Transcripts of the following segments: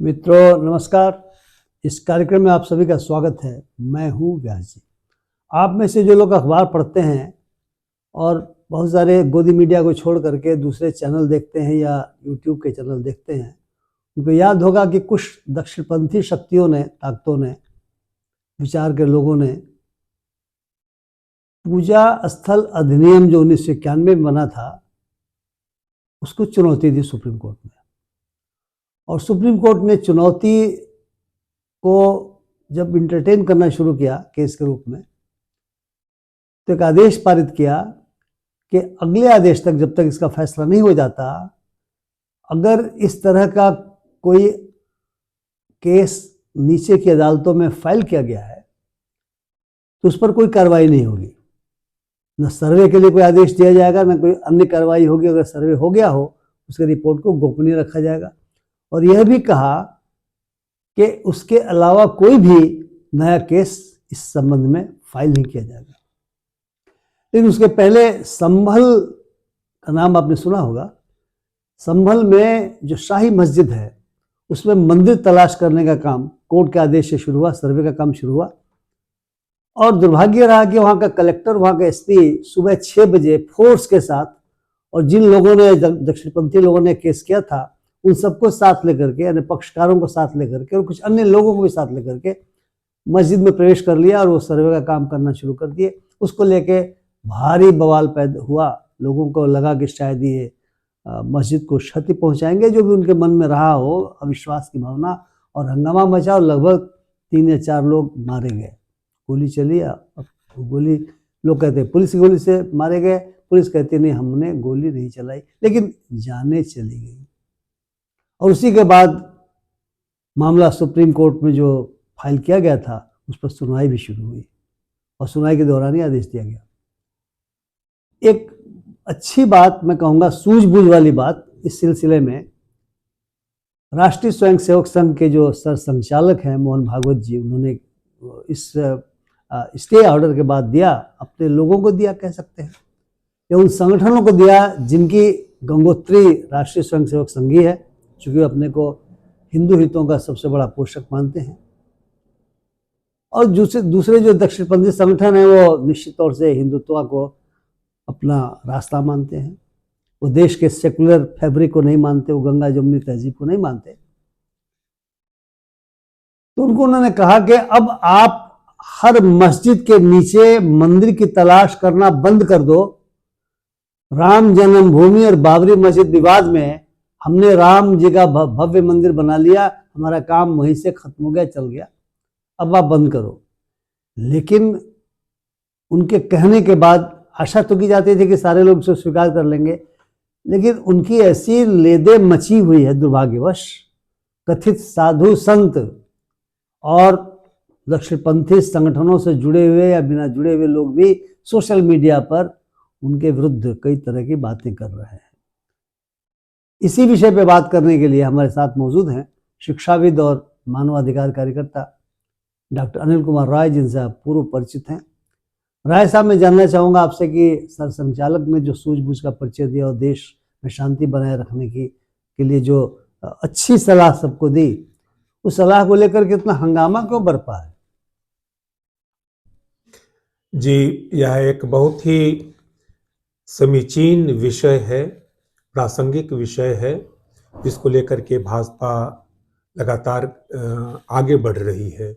मित्रों नमस्कार। इस कार्यक्रम में आप सभी का स्वागत है। मैं हूं व्यास जी। आप में से जो लोग अखबार पढ़ते हैं और बहुत सारे गोदी मीडिया को छोड़ करके दूसरे चैनल देखते हैं या यूट्यूब के चैनल देखते हैं, उनको याद होगा कि कुछ दक्षिणपंथी शक्तियों ने, ताकतों ने, विचार के लोगों ने पूजा स्थल अधिनियम जो 1991 में बना था उसको चुनौती दी सुप्रीम कोर्ट में। और सुप्रीम कोर्ट ने चुनौती को जब इंटरटेन करना शुरू किया केस के रूप में, तो एक आदेश पारित किया कि अगले आदेश तक, जब तक इसका फैसला नहीं हो जाता, अगर इस तरह का कोई केस नीचे की अदालतों में फाइल किया गया है तो उस पर कोई कार्रवाई नहीं होगी। न सर्वे के लिए कोई आदेश दिया जाएगा, न कोई अन्य कार्रवाई होगी। अगर सर्वे हो गया हो, उसके रिपोर्ट को गोपनीय रखा जाएगा। और यह भी कहा कि उसके अलावा कोई भी नया केस इस संबंध में फाइल नहीं किया जाएगा। लेकिन उसके पहले संभल का नाम आपने सुना होगा। संभल में जो शाही मस्जिद है उसमें मंदिर तलाश करने का काम कोर्ट के आदेश से शुरू हुआ, सर्वे का काम शुरू हुआ। और दुर्भाग्य रहा कि वहाँ का कलेक्टर, वहाँ का एसपी सुबह 6 बजे फोर्स के साथ, और जिन लोगों ने, दक्षिणपंथी लोगों ने केस किया था, उन सबको साथ लेकर के, यानी पक्षकारों को साथ लेकर के और कुछ अन्य लोगों को भी साथ लेकर के मस्जिद में प्रवेश कर लिया और वो सर्वे का काम करना शुरू कर दिए। उसको लेके भारी बवाल पैदा हुआ। लोगों को लगा कि शायद ये मस्जिद को क्षति पहुंचाएंगे, जो भी उनके मन में रहा हो, अविश्वास की भावना, और हंगामा मचा और लगभग 3 या 4 लोग मारे गए। गोली चली, गोली लोग कहते हैं पुलिस की गोली से मारे गए, पुलिस कहती नहीं हमने गोली नहीं चलाई, लेकिन जाने चली गई। और उसी के बाद मामला सुप्रीम कोर्ट में जो फाइल किया गया था उस पर सुनवाई भी शुरू हुई और सुनवाई के दौरान ही आदेश दिया गया। एक अच्छी बात मैं कहूँगा, सूझबूझ वाली बात इस सिलसिले में, राष्ट्रीय स्वयंसेवक संघ के जो सर संचालक हैं मोहन भागवत जी, उन्होंने इस स्टे ऑर्डर के बाद दिया, अपने लोगों को दिया कह सकते हैं, या उन संगठनों को दिया जिनकी गंगोत्री राष्ट्रीय स्वयंसेवक संघ ही है, चूँकि अपने को हिंदू हितों का सबसे बड़ा पोषक मानते हैं। और दूसरे जो दक्षिणपंथी संगठन है वो निश्चित तौर से हिंदुत्व को अपना रास्ता मानते हैं। वो देश के सेकुलर फैब्रिक को नहीं मानते, वो गंगा जमुनी तहजीब को नहीं मानते। तो उनको उन्होंने कहा कि अब आप हर मस्जिद के नीचे मंदिर की तलाश करना बंद कर दो। राम जन्मभूमि और बाबरी मस्जिद विवाद में हमने राम जी का भव्य मंदिर बना लिया, हमारा काम वहीं से खत्म हो गया, चल गया, अब आप बंद करो। लेकिन उनके कहने के बाद आशा तो की जाती थी कि सारे लोग इसे स्वीकार कर लेंगे, लेकिन उनकी ऐसी लेदे मची हुई है दुर्भाग्यवश। कथित साधु संत और दक्षिणपंथी संगठनों से जुड़े हुए या बिना जुड़े हुए लोग भी सोशल मीडिया पर उनके विरुद्ध कई तरह की बातें कर रहे हैं। इसी विषय पे बात करने के लिए हमारे साथ मौजूद हैं शिक्षाविद और मानवाधिकार कार्यकर्ता डॉक्टर अनिल कुमार राय, जिनसे आप पूर्व परिचित हैं। राय साहब, मैं जानना चाहूँगा आपसे कि सर संचालक ने जो सूझबूझ का परिचय दिया और देश में शांति बनाए रखने के लिए जो अच्छी सलाह सबको दी, उस सलाह को लेकर कितना हंगामा क्यों बरपा है? जी, यह एक बहुत ही समीचीन विषय है, प्रासंगिक विषय है, जिसको लेकर के भाजपा लगातार आगे बढ़ रही है।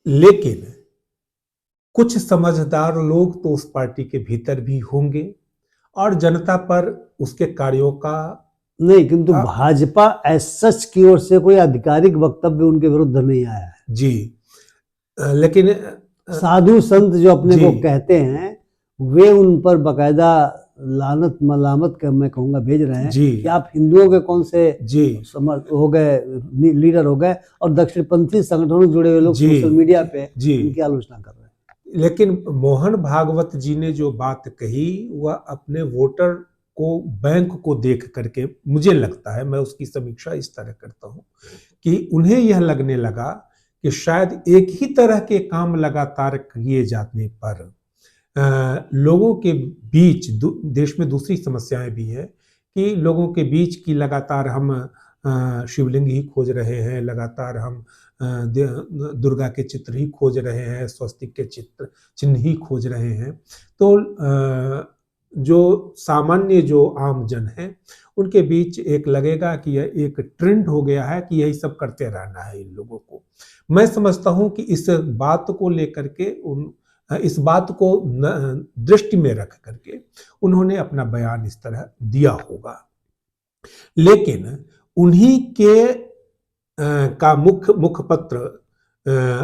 लेकिन कुछ समझदार लोग तो उस पार्टी के भीतर भी होंगे और जनता पर उसके कार्यों का नहीं, किंतु भाजपा एसएच की ओर से कोई आधिकारिक वक्तव्य उनके विरुद्ध नहीं आया है। जी, लेकिन साधु संत जो अपने को कहते हैं वे उन पर बाकायदा लानत मलामत का, मैं कहूँगा, भेज रहे हैं कि आप हिंदुओं के कौन से हो गए, लीडर हो गए, और दक्षिणपंथी संगठनों से जुड़े हुए लोग सोशल मीडिया पे उनकी आलोचना कर रहे हैं। लेकिन मोहन भागवत जी ने जो बात कही वह अपने वोटर को, बैंक को देख करके, मुझे लगता है, मैं उसकी समीक्षा इस तरह करता हूँ कि उन्हें यह लगने लगा कि शायद एक ही तरह के काम लगातार किए जाने पर लोगों के बीच, देश में दूसरी समस्याएं भी हैं कि लोगों के बीच की लगातार हम शिवलिंग ही खोज रहे हैं, लगातार हम दुर्गा के चित्र ही खोज रहे हैं, स्वस्तिक के चिन्ह ही खोज रहे हैं। तो जो सामान्य जो आम जन है उनके बीच एक लगेगा कि यह एक ट्रेंड हो गया है कि यही सब करते रहना है इन लोगों को। मैं समझता हूं कि इस बात को लेकर के इस बात को दृष्टि में रख करके उन्होंने अपना बयान इस तरह दिया होगा। लेकिन उन्हीं के का मुखपत्र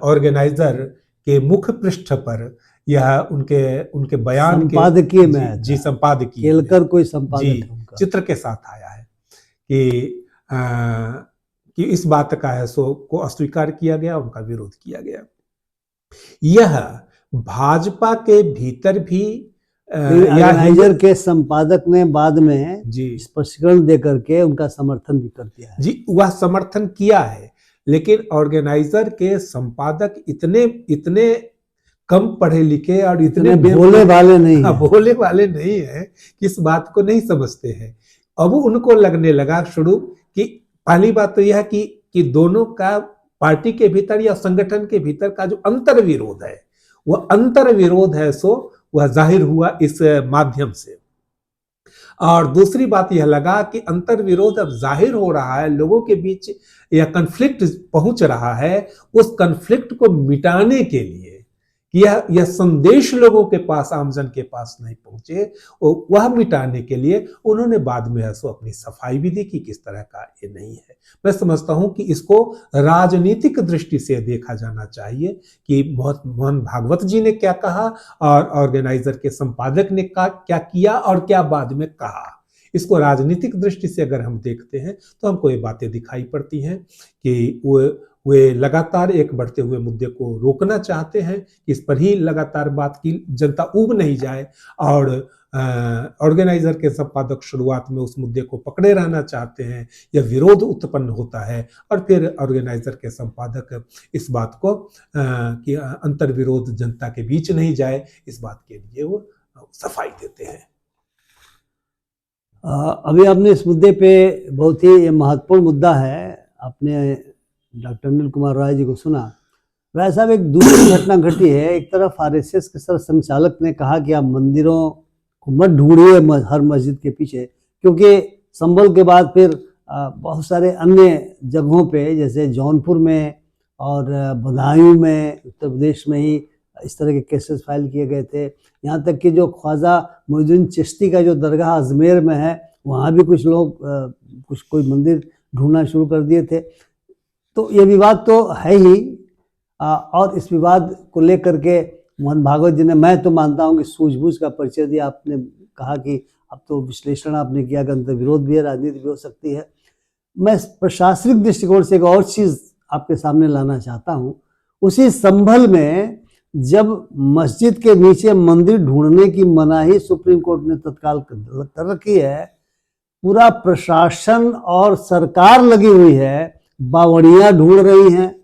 ऑर्गेनाइजर के मुख पृष्ठ पर यह उनके बयान के संपादकीय में आया जी था। संपादकीय केलकर कोई संपादक जी है उनका। चित्र के साथ आया है कि इस बात का है सो को अस्वीकार किया गया, उनका विरोध किया गया। यह भाजपा के भीतर भी ऑर्गेनाइजर के संपादक ने बाद में जी स्पष्टीकरण दे करके उनका समर्थन भी कर दिया है। जी वह समर्थन किया है, लेकिन ऑर्गेनाइजर के संपादक इतने कम पढ़े लिखे और इतने भोले भाले नहीं है। भोले वाले नहीं है कि इस बात को नहीं समझते हैं। अब उनको लगने लगा शुरू कि पहली बात तो यह है कि दोनों का पार्टी के भीतर या संगठन के भीतर का जो अंतर विरोध है, वह अंतर विरोध है सो वह जाहिर हुआ इस माध्यम से। और दूसरी बात यह लगा कि अंतर विरोध अब जाहिर हो रहा है, लोगों के बीच यह कन्फ्लिक्ट पहुंच रहा है। उस कन्फ्लिक्ट को मिटाने के लिए यह संदेश लोगों के पास, आमजन के पास नहीं पहुंचे, वह मिटाने के लिए उन्होंने बाद में ऐसो अपनी सफाई भी दी कि किस तरह का ये नहीं है। मैं समझता हूं कि इसको राजनीतिक दृष्टि से देखा जाना चाहिए कि मोहन भागवत जी ने क्या कहा और ऑर्गेनाइजर के संपादक ने क्या किया और क्या बाद में कहा। इसको राजनीतिक दृष्टि से अगर हम देखते हैं तो हमको ये बातें दिखाई पड़ती हैं कि वे लगातार एक बढ़ते हुए मुद्दे को रोकना चाहते हैं कि इस पर ही लगातार बात की जनता ऊब नहीं जाए, और ऑर्गेनाइजर के संपादक शुरुआत में उस मुद्दे को पकड़े रहना चाहते हैं। यह विरोध उत्पन्न होता है और फिर ऑर्गेनाइजर के संपादक इस बात को कि अंतर विरोध जनता के बीच नहीं जाए, इस बात के लिए वो सफाई देते हैं। अभी आपने इस मुद्दे पे बहुत ही महत्वपूर्ण मुद्दा है, आपने डॉक्टर अनिल कुमार राय जी को सुना। राय साहब, एक दूसरी घटना घटी है। एक तरफ आरएसएस के सर संचालक ने कहा कि आप मंदिरों को मत ढूंढिए हर मस्जिद के पीछे, क्योंकि संभल के बाद फिर बहुत सारे अन्य जगहों पे जैसे जौनपुर में और बदायूं में, उत्तर प्रदेश में ही इस तरह के केसेस फाइल किए गए थे। यहाँ तक कि जो ख्वाजा मोइनुद्दीन चिश्ती का जो दरगाह अजमेर में है, वहाँ भी कुछ लोग कोई मंदिर ढूंढना शुरू कर दिए थे। तो ये विवाद तो है ही, और इस विवाद को लेकर के मोहन भागवत जी ने, मैं तो मानता हूँ कि सूझबूझ का परिचय दिया। आपने कहा कि अब तो विश्लेषण आपने किया कि अंतर विरोध भी है, राजनीति भी हो सकती है। मैं प्रशासनिक दृष्टिकोण से एक और चीज़ आपके सामने लाना चाहता हूँ। उसी संभल में जब मस्जिद के नीचे मंदिर ढूंढने की मनाही सुप्रीम कोर्ट ने तत्काल कर रखी है, पूरा प्रशासन और सरकार लगी हुई है, बावड़ियां ढूंढ रही हैं,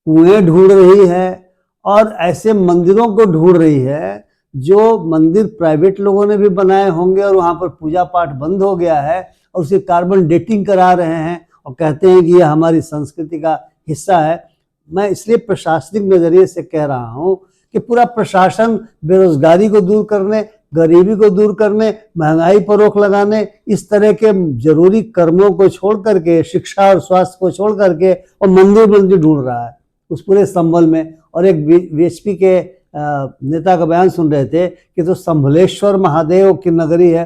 कुएं ढूंढ रही है और ऐसे मंदिरों को ढूंढ रही है जो मंदिर प्राइवेट लोगों ने भी बनाए होंगे और वहां पर पूजा पाठ बंद हो गया है, और उसे कार्बन डेटिंग करा रहे हैं और कहते हैं कि यह हमारी संस्कृति का हिस्सा है। मैं इसलिए प्रशासनिक नजरिए से कह रहा हूं कि पूरा प्रशासन बेरोजगारी को दूर करने, गरीबी को दूर करने, महंगाई पर रोक लगाने, इस तरह के जरूरी कर्मों को छोड़ करके, शिक्षा और स्वास्थ्य को छोड़ करके, और मंदिर ढूंढ रहा है उस पूरे संभल में। और एक बीएचपी के नेता का बयान सुन रहे थे कि तो संभलेश्वर महादेव की नगरी है।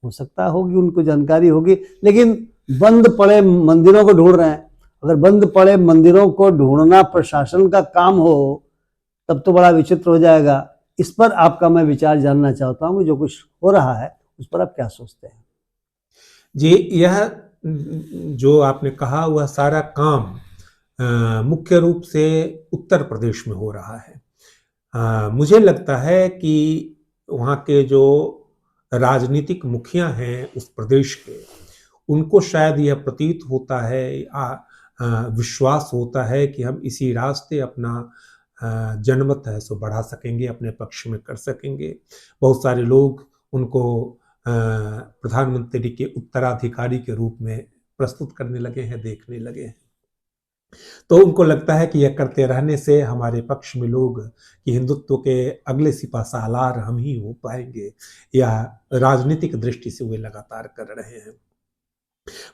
हो सकता होगी, उनको जानकारी होगी, लेकिन बंद पड़े मंदिरों को ढूंढ रहे हैं। अगर बंद पड़े मंदिरों को ढूंढना प्रशासन का काम हो तब तो बड़ा विचित्र हो जाएगा। इस पर आपका मैं विचार जानना चाहता हूँ, जो कुछ हो रहा है उस पर आप क्या सोचते हैं? जी, यह जो आपने कहा वह सारा काम मुख्य रूप से उत्तर प्रदेश में हो रहा है। मुझे लगता है कि वहाँ के जो राजनीतिक मुखिया हैं उस प्रदेश के, उनको शायद यह प्रतीत होता है, विश्वास होता है कि हम इसी रास्ते अपना जनमत है सो बढ़ा सकेंगे, अपने पक्ष में कर सकेंगे। बहुत सारे लोग उनको प्रधानमंत्री के उत्तराधिकारी के रूप में प्रस्तुत करने लगे हैं, देखने लगे हैं। तो उनको लगता है कि यह करते रहने से हमारे पक्ष में लोग कि हिंदुत्व के अगले सिपा सालार हम ही हो पाएंगे, या राजनीतिक दृष्टि से वे लगातार कर रहे हैं।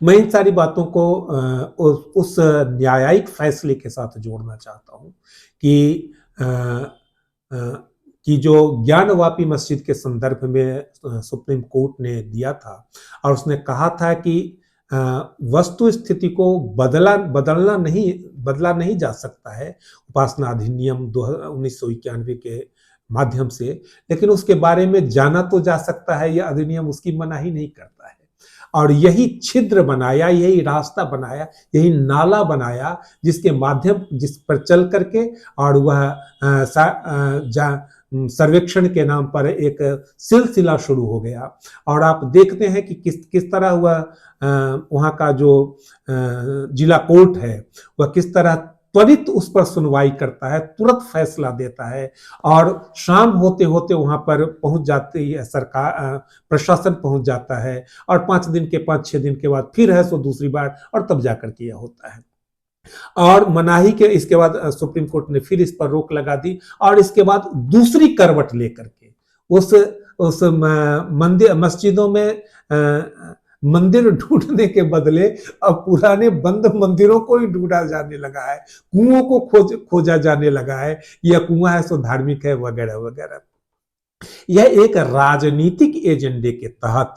मैं इन सारी बातों को उस न्यायिक फैसले के साथ जोड़ना चाहता हूं कि कि जो ज्ञानवापी मस्जिद के संदर्भ में सुप्रीम कोर्ट ने दिया था, और उसने कहा था कि वस्तु स्थिति को बदला नहीं जा सकता है उपासना अधिनियम 1991 के माध्यम से, लेकिन उसके बारे में जाना तो जा सकता है। यह अधिनियम उसकी मनाही नहीं करता है, और यही छिद्र बनाया, यही रास्ता बनाया, यही नाला बनाया जिसके माध्यम जिस पर चल करके और वह सर्वेक्षण के नाम पर एक सिलसिला शुरू हो गया। और आप देखते हैं कि किस तरह वहाँ का जो जिला कोर्ट है वह किस तरह त्वरित उस पर सुनवाई करता है, तुरंत फैसला देता है, और शाम होते होते वहां पर पहुंच जाती है सरकार, प्रशासन पहुंच जाता है, और 5-6 दिन के बाद फिर है सो दूसरी बार, और तब जाकर के यह होता है। और मनाही के इसके बाद सुप्रीम कोर्ट ने फिर इस पर रोक लगा दी, और इसके बाद दूसरी करवट लेकर के उस मंदिर मस्जिदों में मंदिर ढूंढने के बदले अब पुराने बंद मंदिरों को ही ढूंढा जाने लगा है, कुओं को खोजा जाने लगा है, यह कुआं है सो धार्मिक है, वगैरह वगैरह। यह एक राजनीतिक एजेंडे के तहत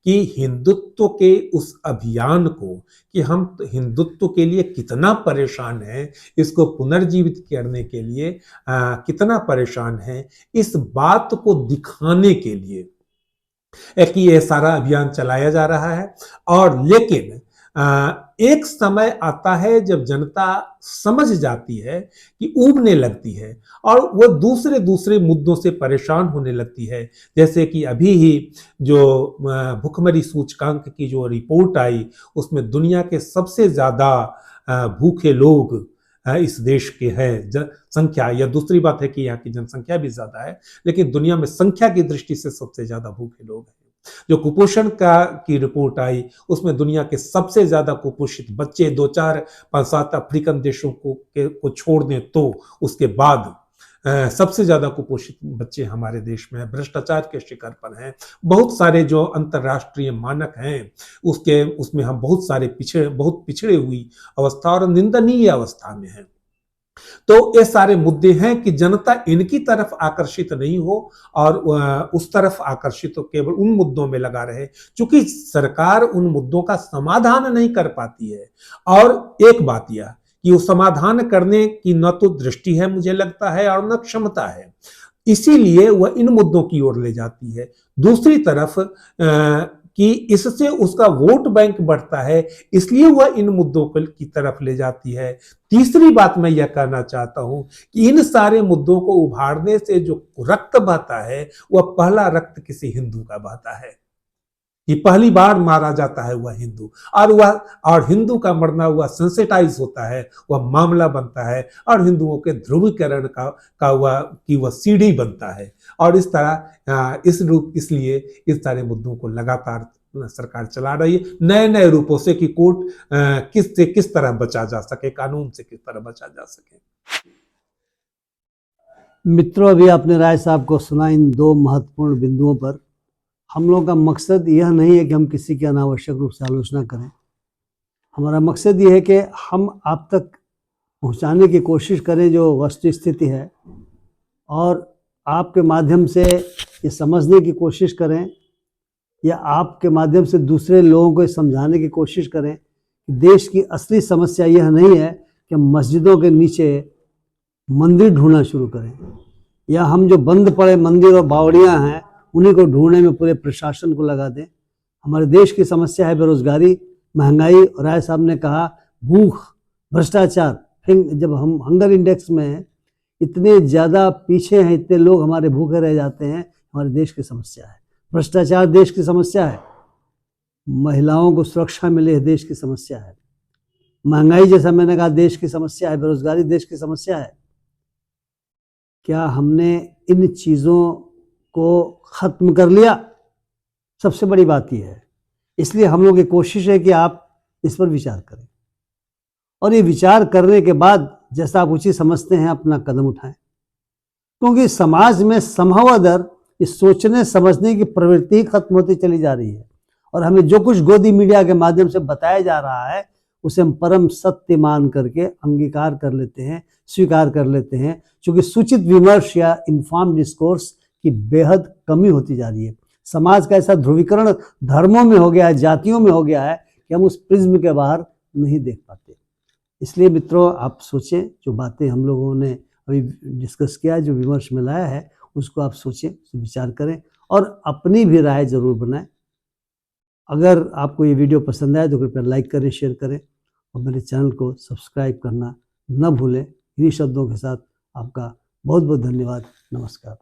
कि हिंदुत्व के उस अभियान को, कि हम हिंदुत्व के लिए कितना परेशान हैं, इसको पुनर्जीवित करने के लिए कितना परेशान है, इस बात को दिखाने के लिए कि यह सारा अभियान चलाया जा रहा है। और लेकिन एक समय आता है जब जनता समझ जाती है कि ऊबने लगती है, और वो दूसरे मुद्दों से परेशान होने लगती है। जैसे कि अभी ही जो भुखमरी सूचकांक की जो रिपोर्ट आई, उसमें दुनिया के सबसे ज्यादा भूखे लोग इस देश के हैं संख्या, या दूसरी बात है कि यहाँ की जनसंख्या भी ज्यादा है, लेकिन दुनिया में संख्या की दृष्टि से सबसे ज्यादा भूखे लोग हैं। जो कुपोषण की रिपोर्ट आई, उसमें दुनिया के सबसे ज्यादा कुपोषित बच्चे 2-4-5-7 अफ्रीकन देशों को छोड़ दें तो उसके बाद सबसे ज्यादा कुपोषित बच्चे हमारे देश में हैं, भ्रष्टाचार के शिकार पर हैं। बहुत सारे जो अंतर्राष्ट्रीय मानक हैं उसमें हम बहुत पिछड़े हुई अवस्था और निंदनीय अवस्था में हैं। तो ये सारे मुद्दे हैं कि जनता इनकी तरफ आकर्षित नहीं हो, और उस तरफ आकर्षित हो केवल उन मुद्दों में लगा रहे, क्योंकि सरकार उन मुद्दों का समाधान नहीं कर पाती है। और एक बात यह कि वो समाधान करने की न तो दृष्टि है मुझे लगता है, और न क्षमता है, इसीलिए वह इन मुद्दों की ओर ले जाती है। दूसरी तरफ कि इससे उसका वोट बैंक बढ़ता है, इसलिए वह इन मुद्दों की तरफ ले जाती है। तीसरी बात मैं यह कहना चाहता हूं कि इन सारे मुद्दों को उभारने से जो रक्त बहता है, वह पहला रक्त किसी हिंदू का बहता है। कि पहली बार मारा जाता है वह हिंदू, और हिंदू का मरना हुआ सेंसिटाइज होता है, वह मामला बनता है, और हिंदुओं के ध्रुवीकरण का वह सीढ़ी बनता है। और इस तरह इसलिए इस सारे मुद्दों को लगातार सरकार चला रही है, नए नए रूपों से, कि कोर्ट किस तरह बचा जा सके, कानून से किस तरह बचा जा सके। मित्रों, अभी आपने राय साहब को सुना इन दो महत्वपूर्ण बिंदुओं पर। हम लोगों का मकसद यह नहीं है कि हम किसी की अनावश्यक रूप से आलोचना करें। हमारा मकसद यह है कि हम आप तक पहुंचाने की कोशिश करें जो वस्तु स्थिति है, और आपके माध्यम से ये समझने की कोशिश करें, या आपके माध्यम से दूसरे लोगों को समझाने की कोशिश करें कि देश की असली समस्या यह नहीं है कि मस्जिदों के नीचे मंदिर ढूंढना शुरू करें, या हम जो बंद पड़े मंदिर और बावड़ियाँ हैं उन्हीं को ढूंढने में पूरे प्रशासन को लगा दें। हमारे देश की समस्या है बेरोजगारी, महंगाई, और राय साहब ने कहा भूख, भ्रष्टाचार। जब हम हंगर इंडेक्स में इतने ज़्यादा पीछे हैं, इतने लोग हमारे भूखे रह जाते हैं, हमारे देश की समस्या है। भ्रष्टाचार देश की समस्या है, महिलाओं को सुरक्षा मिले देश की समस्या है, महंगाई जैसा मैंने कहा देश की समस्या है, बेरोजगारी देश की समस्या है। क्या हमने इन चीज़ों को खत्म कर लिया? सबसे बड़ी बात यह है। इसलिए हम लोग की कोशिश है कि आप इस पर विचार करें और ये विचार करने के बाद जैसा आप उचित समझते हैं अपना कदम उठाएं, क्योंकि समाज में संभवतः इस सोचने समझने की प्रवृत्ति खत्म होती चली जा रही है और हमें जो कुछ गोदी मीडिया के माध्यम से बताया जा रहा है उसे हम परम सत्य मान करके अंगीकार कर लेते हैं, स्वीकार कर लेते हैं, क्योंकि सूचित विमर्श या इन्फॉर्म डिस्कोर्स की बेहद कमी होती जा रही है। समाज का ऐसा ध्रुवीकरण धर्मों में हो गया है, जातियों में हो गया है कि हम उस प्रिज्म के बाहर नहीं देख पाते। इसलिए मित्रों, आप सोचें, जो बातें हम लोगों ने अभी डिस्कस किया है, जो विमर्श में लाया है, उसको आप सोचें, विचार करें और अपनी भी राय जरूर बनाएं। अगर आपको ये वीडियो पसंद आए तो कृपया लाइक करें, शेयर करें और मेरे चैनल को सब्सक्राइब करना न भूलें। इन्हीं शब्दों के साथ आपका बहुत बहुत धन्यवाद। नमस्कार।